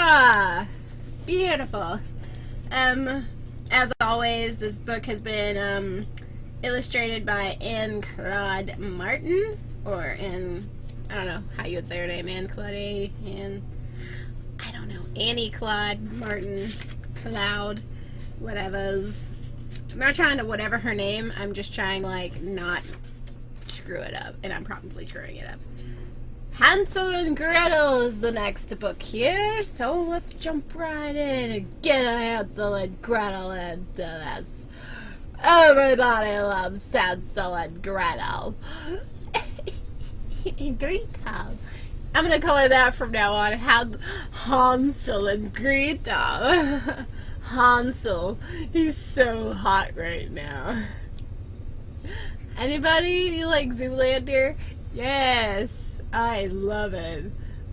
Ah, beautiful. As always, this book has been illustrated by Anne-Claude Martin, or I don't know how you would say her name, Anne-Claude, I don't know, Annie Claude Martin, Cloud, whatever's. I'm not trying to whatever her name, I'm just trying to, like, not screw it up, and I'm probably screwing it up. Hansel and Gretel is the next book here, so let's jump right in and get a Hansel and Gretel into this. Everybody loves Hansel and Gretel. Gretel. I'm gonna call it that from now on. Hansel and Gretel. Hansel. He's so hot right now. Anybody like Zoolander? Yes. I love it.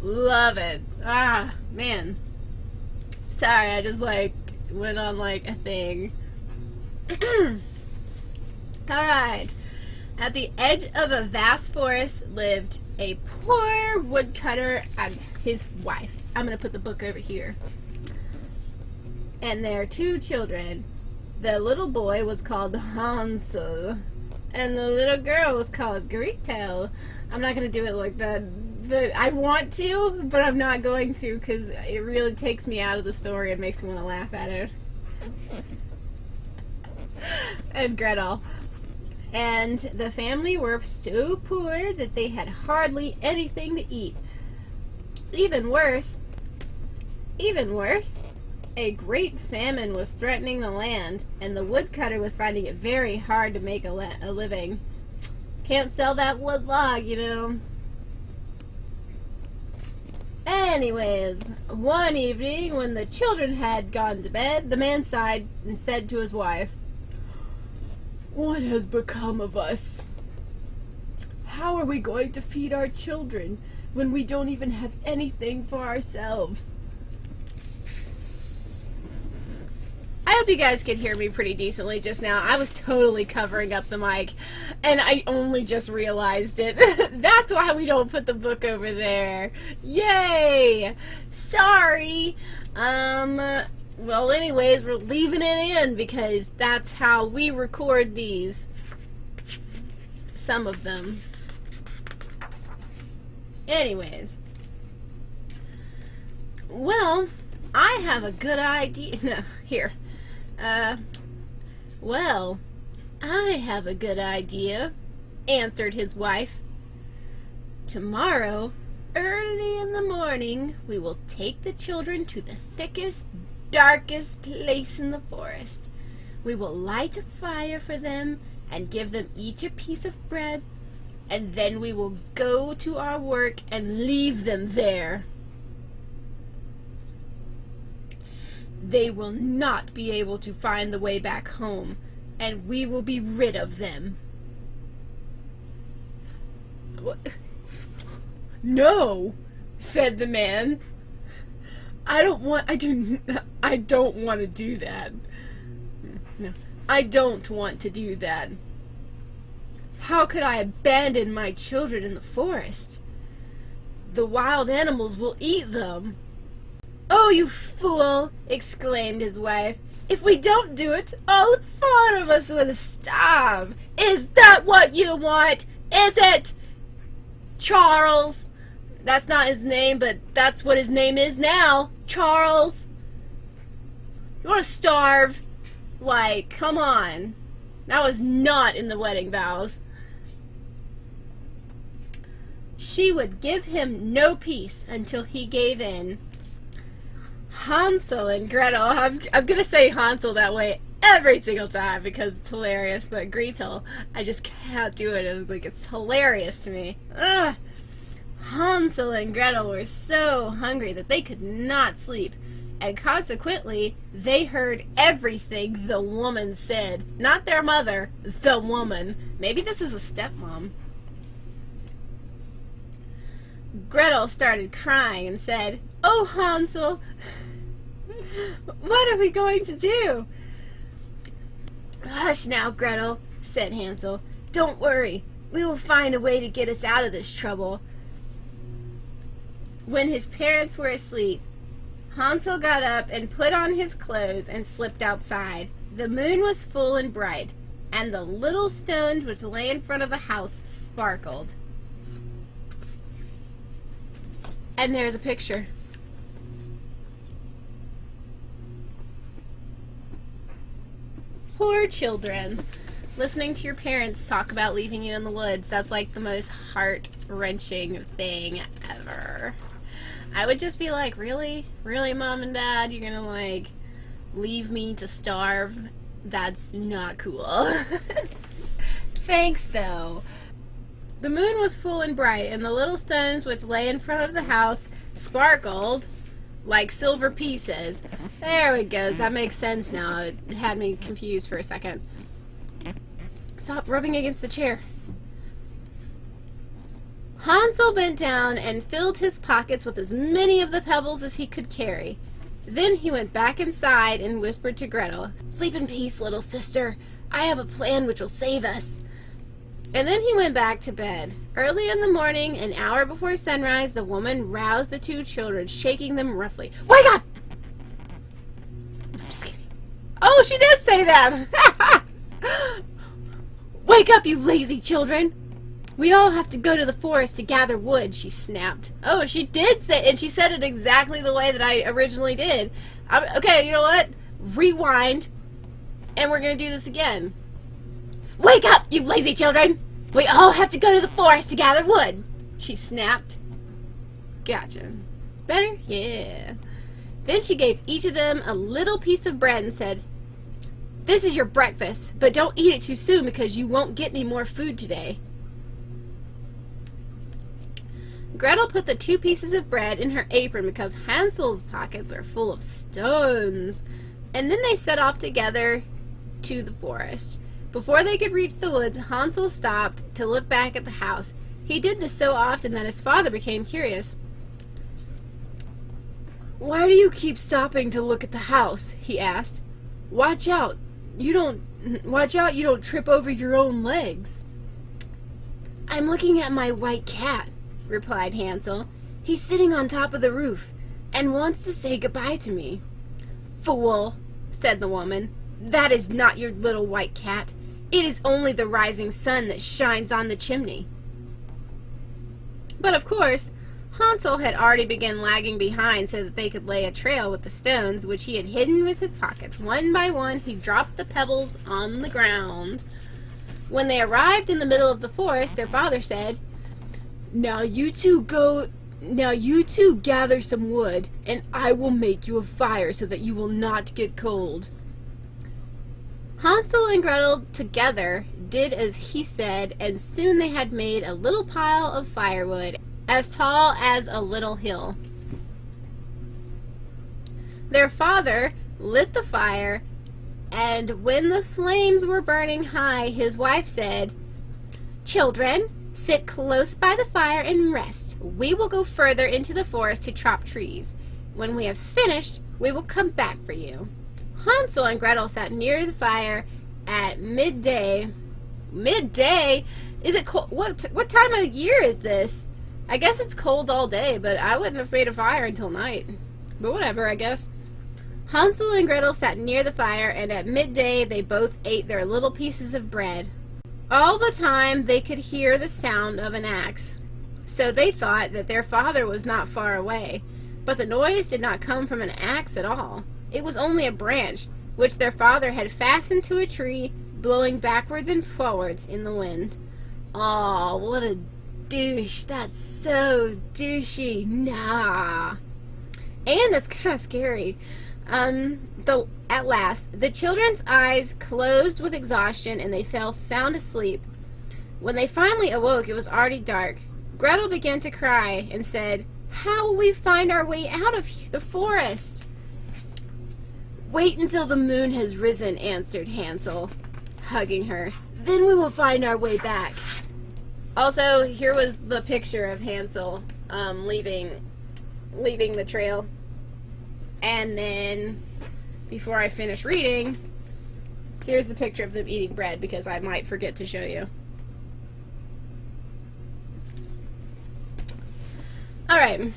Love it. Ah, man. Sorry, I just like went on like a thing. Alright. At the edge of a vast forest lived a poor woodcutter and his wife. I'm going to put the book over here. And their two children. The little boy was called Hansel, and the little girl was called Gretel. I'm not going to do it like that. But I want to, but I'm not going to because it really takes me out of the story and makes me want to laugh at it. And Gretel. And the family were so poor that they had hardly anything to eat. Even worse, a great famine was threatening the land, and the woodcutter was finding it very hard to make a living. Can't sell that wood log, you know. Anyways, one evening when the children had gone to bed, the man sighed and said to his wife, "What has become of us? How are we going to feed our children when we don't even have anything for ourselves?" I hope you guys can hear me pretty decently just now. I was totally covering up the mic, and I only just realized it. That's why we don't put the book over there. Yay! Sorry! Well, anyways, we're leaving it in because that's how we record these. Some of them. Anyways. Well, I have a good idea. No, here. Well, I have a good idea, answered his wife. Tomorrow, early in the morning, we will take the children to the thickest, darkest place in the forest. We will light a fire for them and give them each a piece of bread, and then we will go to our work and leave them there. They will not be able to find the way back home, and we will be rid of them. What? No, said the man. I don't want to do that. No, I don't want to do that. How could I abandon my children in the forest? The wild animals will eat them. Oh, you fool, exclaimed his wife. If we don't do it, all 4 of us will starve. Is that what you want? Is it? Charles. That's not his name, but that's what his name is now. Charles. You want to starve? Like, come on. That was not in the wedding vows. She would give him no peace until he gave in. Hansel and Gretel. I'm going to say Hansel that way every single time because it's hilarious, but Gretel, I just can't do it. It's hilarious to me. Ugh. Hansel and Gretel were so hungry that they could not sleep, and consequently, they heard everything the woman said. Not their mother, the woman. Maybe this is a stepmom. Gretel started crying and said, "Oh, Hansel, what are we going to do?" "Hush now, Gretel," said Hansel. "Don't worry. We will find a way to get us out of this trouble." When his parents were asleep, Hansel got up and put on his clothes and slipped outside. The moon was full and bright, and the little stones which lay in front of the house sparkled. And there's a picture. Poor children. Listening to your parents talk about leaving you in the woods, that's like the most heart-wrenching thing ever. I would just be like, really? Really, Mom and Dad? You're gonna, like, leave me to starve? That's not cool. Thanks, though. The moon was full and bright, and the little stones which lay in front of the house sparkled like silver pieces. There it goes. That makes sense now. It had me confused for a second. Stop rubbing against the chair. Hansel bent down and filled his pockets with as many of the pebbles as he could carry. Then he went back inside and whispered to Gretel, "Sleep in peace, little sister. I have a plan which will save us." And then he went back to bed. Early in the morning, an hour before sunrise, the woman roused the two children, shaking them roughly. "Wake up!" I'm just kidding. Oh, she did say that! "Wake up, you lazy children! We all have to go to the forest to gather wood," she snapped. Oh, she did say, and she said it exactly the way that I originally did. Okay, you know what? Rewind, and we're going to do this again. "Wake up, you lazy children! We all have to go to the forest to gather wood," she snapped. Gotcha. Better? Yeah. Then she gave each of them a little piece of bread and said, "This is your breakfast, but don't eat it too soon because you won't get any more food today." Gretel put the 2 pieces of bread in her apron because Hansel's pockets are full of stones. And then they set off together to the forest. Before they could reach the woods, Hansel stopped to look back at the house. He did this so often that his father became curious. "Why do you keep stopping to look at the house?" he asked. Watch out you don't trip over your own legs." "I'm looking at my white cat," replied Hansel. "He's sitting on top of the roof and wants to say goodbye to me." "Fool," said the woman. "That is not your little white cat. It is only the rising sun that shines on the chimney." But of course, Hansel had already begun lagging behind so that they could lay a trail with the stones, which he had hidden with his pockets. One by one, he dropped the pebbles on the ground. When they arrived in the middle of the forest, their father said, Now you two gather some wood, and I will make you a fire so that you will not get cold." Hansel and Gretel together did as he said, and soon they had made a little pile of firewood as tall as a little hill. Their father lit the fire, and when the flames were burning high, his wife said, "Children, sit close by the fire and rest. We will go further into the forest to chop trees. When we have finished, we will come back for you." Hansel and Gretel sat near the fire at midday. Midday? Is it cold? What time of year is this? I guess it's cold all day, but I wouldn't have made a fire until night. But whatever, I guess. Hansel and Gretel sat near the fire, and at midday they both ate their little pieces of bread. All the time they could hear the sound of an axe, so they thought that their father was not far away. But the noise did not come from an axe at all. It was only a branch, which their father had fastened to a tree, blowing backwards and forwards in the wind. Aw, what a douche. That's so douchey. Nah. And that's kind of scary. At last, the children's eyes closed with exhaustion and they fell sound asleep. When they finally awoke, it was already dark. Gretel began to cry and said, "How will we find our way out of the forest?" "Wait until the moon has risen," answered Hansel, hugging her. "Then we will find our way back." Also, here was the picture of Hansel leaving the trail. And then, before I finish reading, here's the picture of them eating bread, because I might forget to show you. Alright.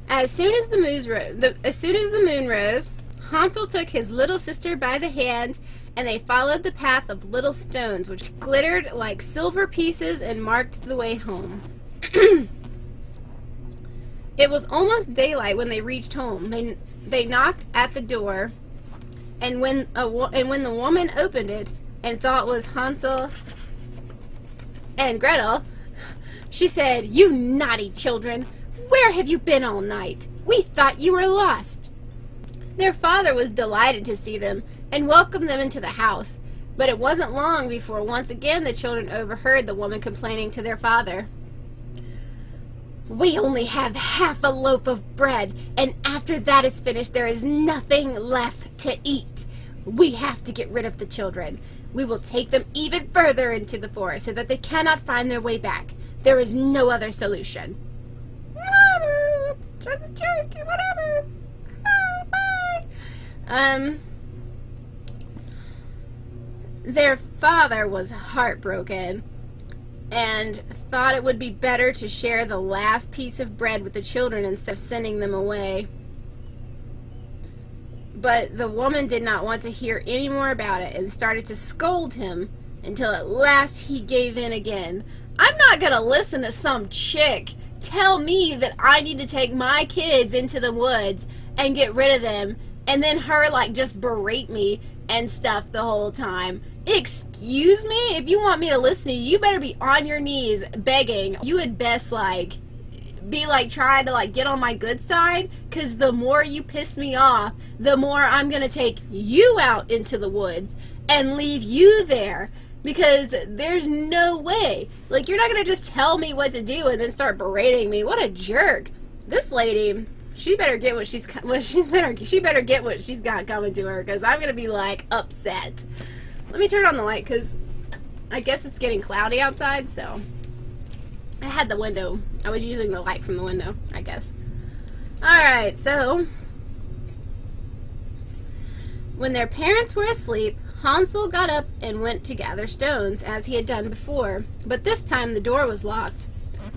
As soon as the moon rose, Hansel took his little sister by the hand, and they followed the path of little stones, which glittered like silver pieces and marked the way home. It was almost daylight when they reached home. They knocked at the door, and when the woman opened it and saw it was Hansel and Gretel, she said, "You naughty children! Where have you been all night? We thought you were lost." Their father was delighted to see them and welcomed them into the house, but it wasn't long before once again the children overheard the woman complaining to their father. "We only have half a loaf of bread, and after that is finished there is nothing left to eat. We have to get rid of the children. We will take them even further into the forest so that they cannot find their way back. There is no other solution." Just a joke, whatever. Bye. Their father was heartbroken and thought it would be better to share the last piece of bread with the children instead of sending them away. But the woman did not want to hear any more about it and started to scold him until at last he gave in again. I'm not gonna listen to some chick tell me that I need to take my kids into the woods and get rid of them, and then her just berate me and stuff the whole time. Excuse me? If you want me to listen to you, you better be on your knees begging. You had best be trying to get on my good side, because the more you piss me off, the more I'm gonna take you out into the woods and leave you there, because there's no way. You're not gonna just tell me what to do and then start berating me. What a jerk. This lady, she better get what she better get what she's got coming to her, because I'm gonna be upset. Let me turn on the light, because I guess it's getting cloudy outside, so I had the window. I was using the light from the window, I guess. Alright, so when their parents were asleep, Hansel got up and went to gather stones, as he had done before, but this time the door was locked,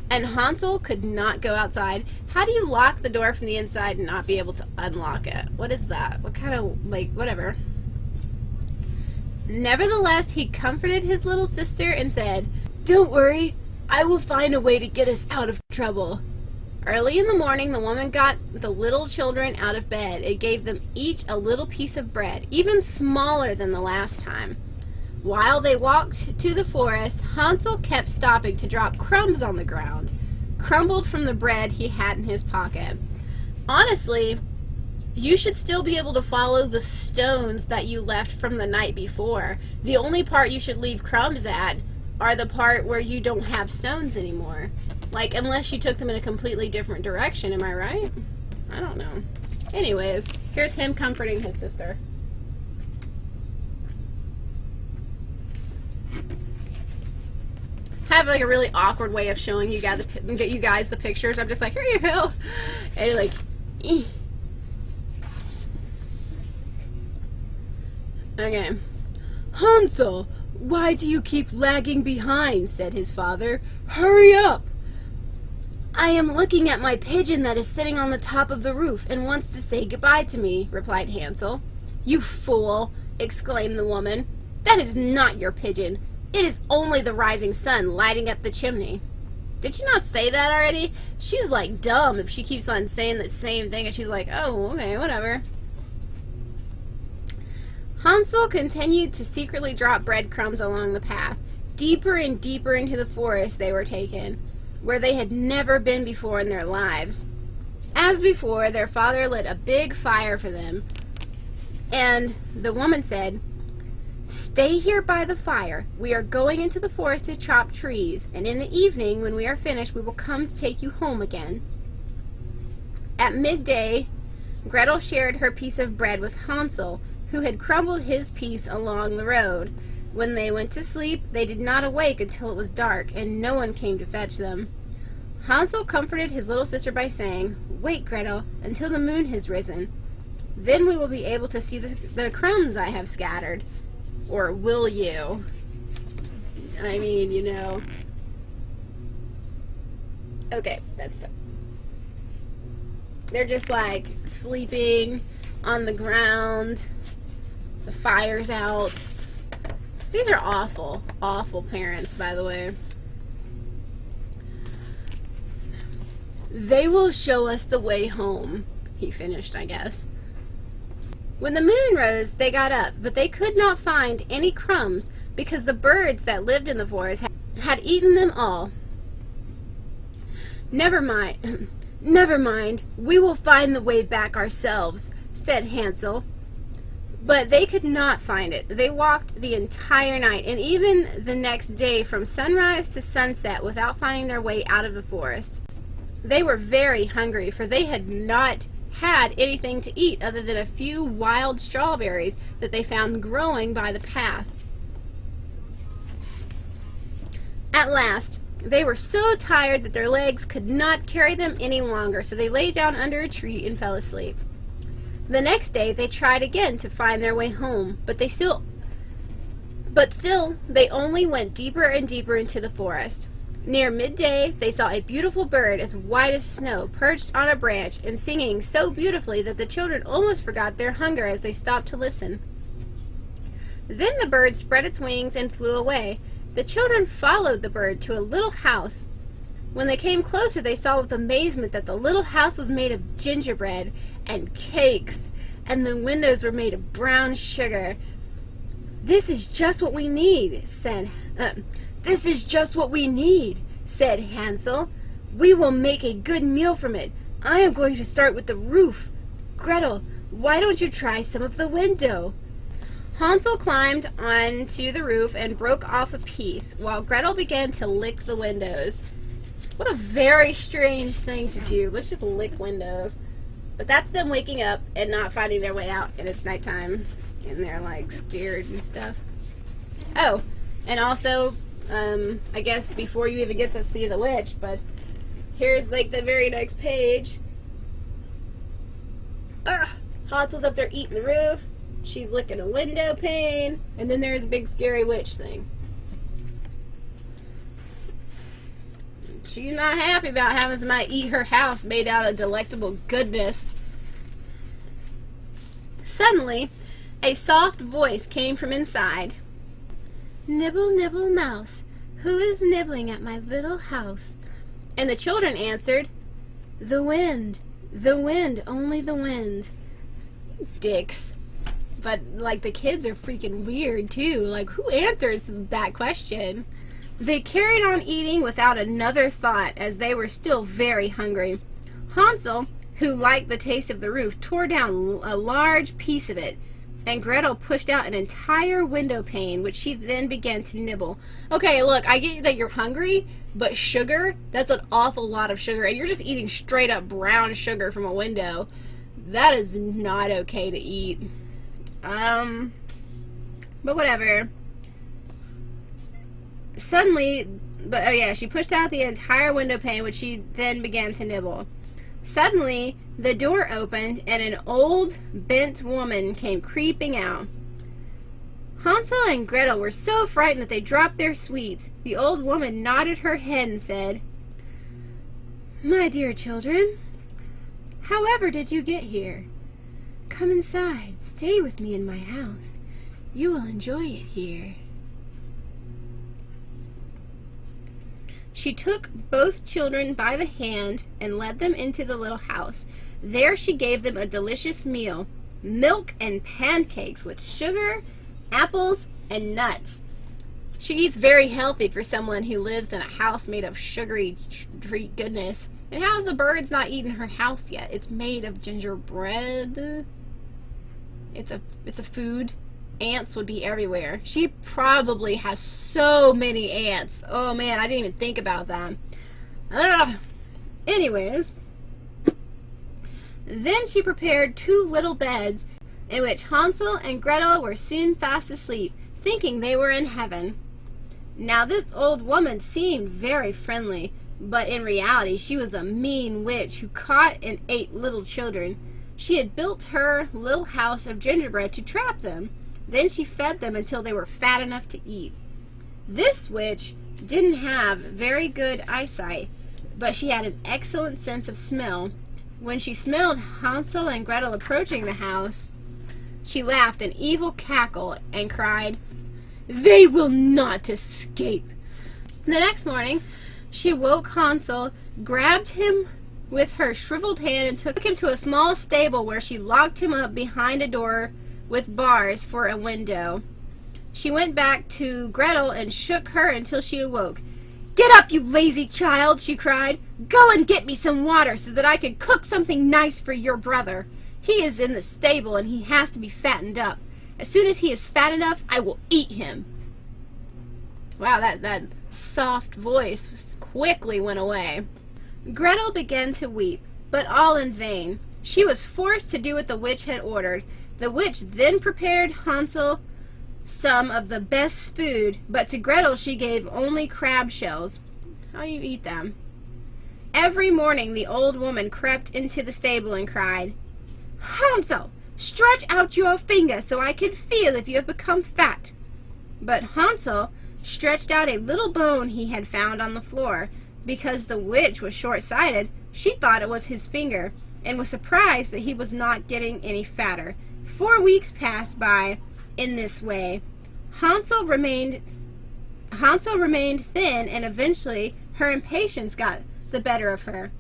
and Hansel could not go outside. How do you lock the door from the inside and not be able to unlock it? What is that? What kind of, whatever. Nevertheless, he comforted his little sister and said, "Don't worry, I will find a way to get us out of trouble." Early in the morning, the woman got the little children out of bed. It gave them each a little piece of bread, even smaller than the last time. While they walked to the forest, Hansel kept stopping to drop crumbs on the ground, crumbled from the bread he had in his pocket. Honestly, you should still be able to follow the stones that you left from the night before. The only part you should leave crumbs at are the part where you don't have stones anymore. Unless you took them in a completely different direction, am I right? I don't know. Anyways, here's him comforting his sister. I have a really awkward way of showing you guys the pictures. I'm just here you go. And Okay. "Hansel, why do you keep lagging behind?" said his father. "Hurry up!" "I am looking at my pigeon that is sitting on the top of the roof and wants to say goodbye to me," replied Hansel. "You fool!" exclaimed the woman. "That is not your pigeon. It is only the rising sun lighting up the chimney." Did she not say that already? She's dumb if she keeps on saying the same thing, and she's oh, okay, whatever. Hansel continued to secretly drop breadcrumbs along the path. Deeper and deeper into the forest they were taken, where they had never been before in their lives. As before, their father lit a big fire for them, and the woman said, "Stay here by the fire. We are going into the forest to chop trees, and in the evening, when we are finished, we will come to take you home again." At midday, Gretel shared her piece of bread with Hansel, who had crumbled his piece along the road. When they went to sleep, they did not awake until it was dark, and no one came to fetch them. Hansel comforted his little sister by saying, "Wait, Gretel, until the moon has risen. Then we will be able to see the crumbs I have scattered. Or will you?" I mean, Okay, that's it. They're just like sleeping on the ground. The fire's out. These are awful, awful parents, by the way. They will show us the way home, he finished, I guess. When the moon rose, they got up, but they could not find any crumbs because the birds that lived in the forest had eaten them all. Never mind, we will find the way back ourselves, said Hansel. But they could not find it. They walked the entire night and even the next day from sunrise to sunset without finding their way out of the forest. They were very hungry, for they had not had anything to eat other than a few wild strawberries that they found growing by the path. At last, they were so tired that their legs could not carry them any longer, so they lay down under a tree and fell asleep. The next day they tried again to find their way home, but still they only went deeper and deeper into the forest. Near midday, they saw a beautiful bird as white as snow perched on a branch and singing so beautifully that the children almost forgot their hunger as they stopped to listen. Then the bird spread its wings and flew away. The children followed the bird to a little house. When they came closer, they saw with amazement that the little house was made of gingerbread and cakes, and the windows were made of brown sugar. This is just what we need, said Hansel. We will make a good meal from it. I am going to start with the roof. Gretel, why don't you try some of the window? Hansel climbed onto the roof and broke off a piece, while Gretel began to lick the windows. What a very strange thing to do. Let's just lick windows. But that's them waking up and not finding their way out, and it's nighttime, and they're like scared and stuff. Oh, and also, I guess before you even get to see the witch, but here's like the very next page. Hansel's up there eating the roof. She's licking a window pane, and then there's a big scary witch thing. She's not happy about having somebody eat her house made out of delectable goodness. Suddenly, a soft voice came from inside. Nibble, nibble, mouse, who is nibbling at my little house? And the children answered, the wind, only the wind. Dicks. But, like, the kids are freaking weird, too. Like, who answers that question? They carried on eating without another thought, as they were still very hungry. Hansel, who liked the taste of the roof, tore down a large piece of it, and Gretel pushed out an entire window pane, which she then began to nibble. Okay, look, I get that you're hungry, but sugar, that's an awful lot of sugar, and you're just eating straight up brown sugar from a window. That is not okay to eat. But whatever. Suddenly, she pushed out the entire window pane, which she then began to nibble. Suddenly, the door opened, and an old, bent woman came creeping out. Hansel and Gretel were so frightened that they dropped their sweets. The old woman nodded her head and said, My dear children, however did you get here? Come inside, stay with me in my house. You will enjoy it here. She took both children by the hand and led them into the little house. There she gave them a delicious meal, milk and pancakes with sugar, apples, and nuts. She eats very healthy for someone who lives in a house made of sugary treat goodness. And how have the birds not eaten her house yet? It's made of gingerbread. It's a food. Ants would be everywhere. She probably has so many ants. Oh man, I didn't even think about that. Anyways, then she prepared 2 little beds in which Hansel and Gretel were soon fast asleep, thinking they were in heaven. Now this old woman seemed very friendly, but in reality she was a mean witch who caught and ate little children. She had built her little house of gingerbread to trap them. Then she fed them until they were fat enough to eat. This witch didn't have very good eyesight, but she had an excellent sense of smell. When she smelled Hansel and Gretel approaching the house, she laughed an evil cackle and cried, "They will not escape." The next morning, she woke Hansel, grabbed him with her shriveled hand, and took him to a small stable where she locked him up behind a door with bars for a window. She went back to Gretel and shook her until she awoke. "Get up, you lazy child," she cried. "Go and get me some water so that I can cook something nice for your brother. He is in the stable and he has to be fattened up. As soon as he is fat enough, I will eat him." Wow, that soft voice quickly went away. Gretel began to weep, but all in vain. She was forced to do what the witch had ordered. The witch then prepared Hansel some of the best food, but to Gretel she gave only crab shells. How do you eat them? Every morning the old woman crept into the stable and cried, "Hansel, stretch out your finger so I can feel if you have become fat." But Hansel stretched out a little bone he had found on the floor. Because the witch was short-sighted, she thought it was his finger, and was surprised that he was not getting any fatter. 4 weeks passed by in this way. Hansel remained thin, and eventually her impatience got the better of her.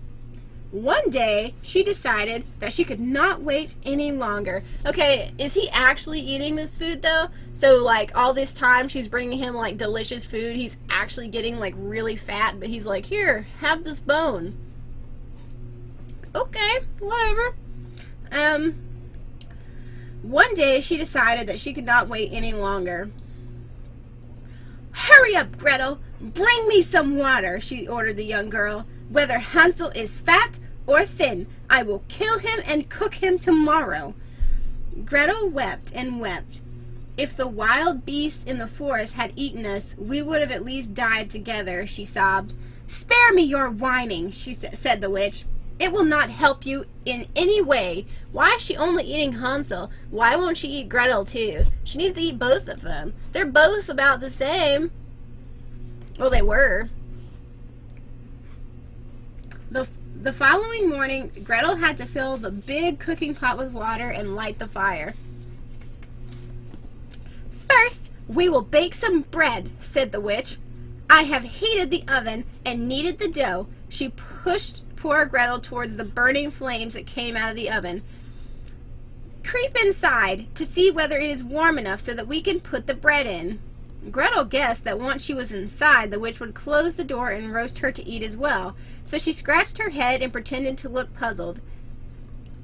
One day, she decided that she could not wait any longer. Okay, is he actually eating this food, though? So, like, all this time she's bringing him, like, delicious food. He's actually getting, like, really fat, but he's like, "Here, have this bone." Okay, whatever. One day, she decided that she could not wait any longer. "Hurry up, Gretel! Bring me some water," she ordered the young girl. "Whether Hansel is fat or thin, I will kill him and cook him tomorrow." Gretel wept and wept. "If the wild beasts in the forest had eaten us, we would have at least died together," she sobbed. "Spare me your whining," said the witch. "It will not help you in any way." Why is she only eating Hansel? Why won't she eat Gretel too? She needs to eat both of them. They're both about the same. Well, they were. The following morning, Gretel had to fill the big cooking pot with water and light the fire. "First, we will bake some bread," said the witch. "I have heated the oven and kneaded the dough." She pushed poor Gretel towards the burning flames that came out of the oven. "Creep inside to see whether it is warm enough so that we can put the bread in." Gretel guessed that once she was inside, the witch would close the door and roast her to eat as well, so she scratched her head and pretended to look puzzled.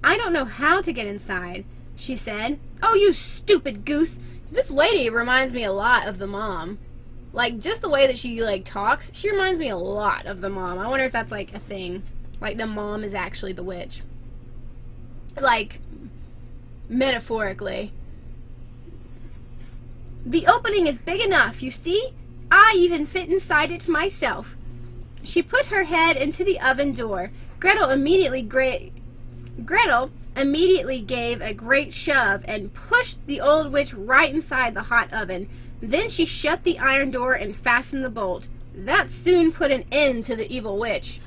"I don't know how to get inside," she said. "Oh, you stupid goose!" This lady reminds me a lot of the mom. Like, just the way that she, like, talks, she reminds me a lot of the mom. I wonder if that's, like, a thing. Like, the mom is actually the witch. Like, metaphorically. "The opening is big enough, you see? I even fit inside it myself." She put her head into the oven door. Gretel immediately gave a great shove and pushed the old witch right inside the hot oven. Then she shut the iron door and fastened the bolt. That soon put an end to the evil witch.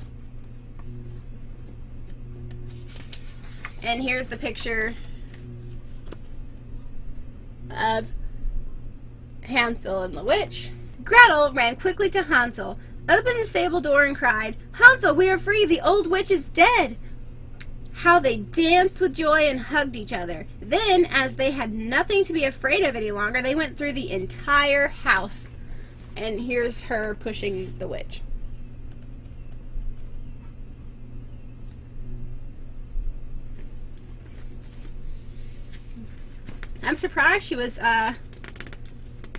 And here's the picture of Hansel and the witch. Gretel ran quickly to Hansel, opened the stable door and cried, "Hansel, we are free! The old witch is dead!" How they danced with joy and hugged each other. Then, as they had nothing to be afraid of any longer, they went through the entire house. And here's her pushing the witch. I'm surprised she was,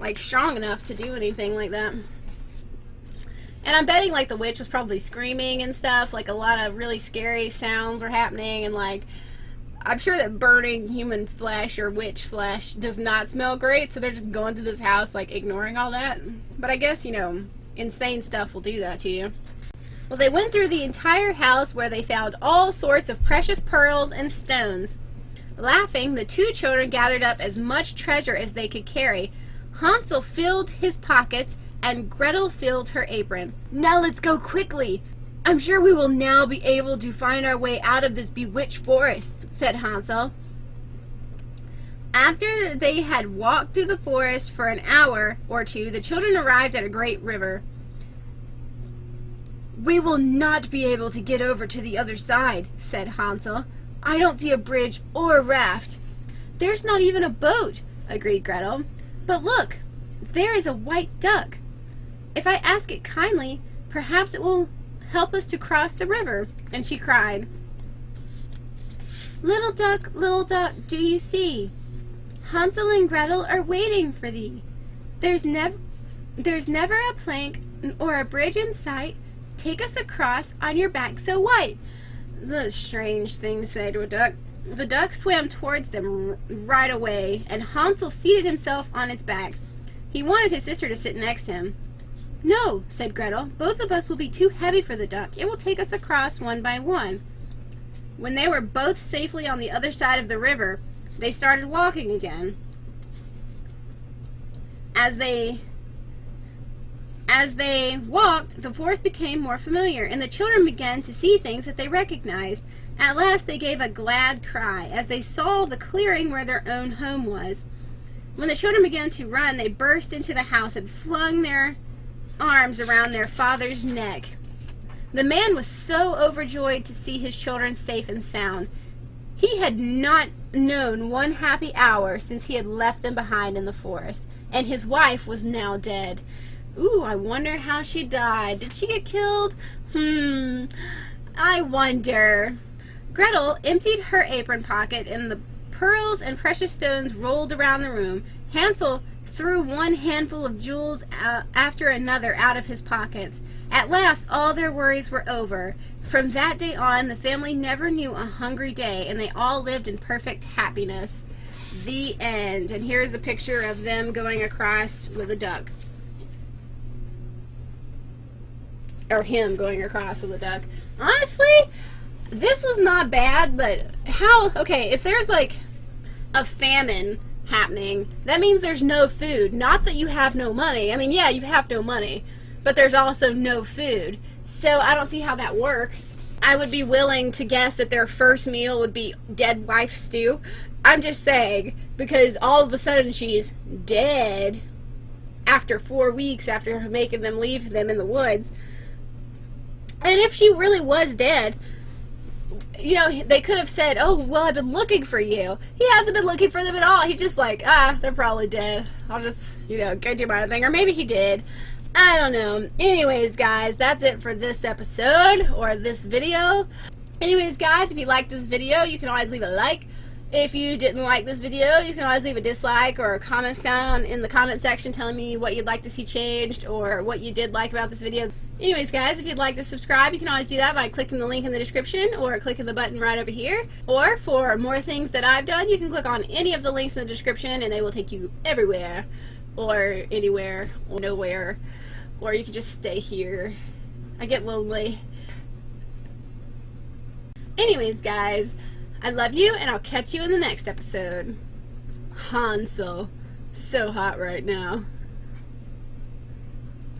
like, strong enough to do anything like that. And I'm betting, like, the witch was probably screaming and stuff. Like, a lot of really scary sounds were happening. And, like, I'm sure that burning human flesh or witch flesh does not smell great. So they're just going through this house, like, ignoring all that. But I guess, you know, insane stuff will do that to you. Well, they went through the entire house where they found all sorts of precious pearls and stones. Laughing, the two children gathered up as much treasure as they could carry. Hansel filled his pockets and Gretel filled her apron. "Now let's go quickly. I'm sure we will now be able to find our way out of this bewitched forest, said Hansel. After they had walked through the forest for an hour or two, the children arrived at a great river. We will not be able to get over to the other side, said Hansel. I don't see a bridge or a raft. There's not even a boat, agreed Gretel. But look, there is a white duck. If I ask it kindly, perhaps it will help us to cross the river. And she cried, little duck, do you see? Hansel and Gretel are waiting for thee. There's never a plank or a bridge in sight. Take us across on your back so white. The strange thing to say to a duck. The duck swam towards them right away, and Hansel seated himself on its back. He wanted his sister to sit next to him. No, said Gretel, both of us will be too heavy for the duck. It will take us across one by one. When they were both safely on the other side of the river, they started walking again. As they walked, the forest became more familiar, and the children began to see things that they recognized. At last they gave a glad cry as they saw the clearing where their own home was. When the children began to run, they burst into the house and flung their arms around their father's neck. The man was so overjoyed to see his children safe and sound. He had not known one happy hour since he had left them behind in the forest, and his wife was now dead. Ooh, I wonder how she died. Did she get killed? I wonder. Gretel emptied her apron pocket, and the pearls and precious stones rolled around the room. Hansel threw one handful of jewels after another out of his pockets. At last, all their worries were over. From that day on, the family never knew a hungry day, and they all lived in perfect happiness. The end. And here's a picture of them going across with a duck. Or him going across with a duck. Honestly, this was not bad, but okay, if there's like a famine happening, that means there's no food. Not that you have no money. I mean, yeah, you have no money, but there's also no food. So I don't see how that works. I would be willing to guess that their first meal would be dead wife stew. I'm just saying, because all of a sudden she's dead after 4 weeks after making them leave them in the woods. And if she really was dead, you know, they could have said, oh, well, I've been looking for you. He hasn't been looking for them at all. He just like, they're probably dead. I'll just, go do my own thing. Or maybe he did. I don't know. Anyways, guys, that's it for this episode or this video. Anyways, guys, if you liked this video, you can always leave a like. If you didn't like this video, you can always leave a dislike or comments down in the comment section telling me what you'd like to see changed or what you did like about this video. Anyways, guys, if you'd like to subscribe, you can always do that by clicking the link in the description or clicking the button right over here. Or for more things that I've done, you can click on any of the links in the description and they will take you everywhere or anywhere or nowhere. Or you can just stay here. I get lonely. Anyways, guys, I love you, and I'll catch you in the next episode. Hansel. So hot right now.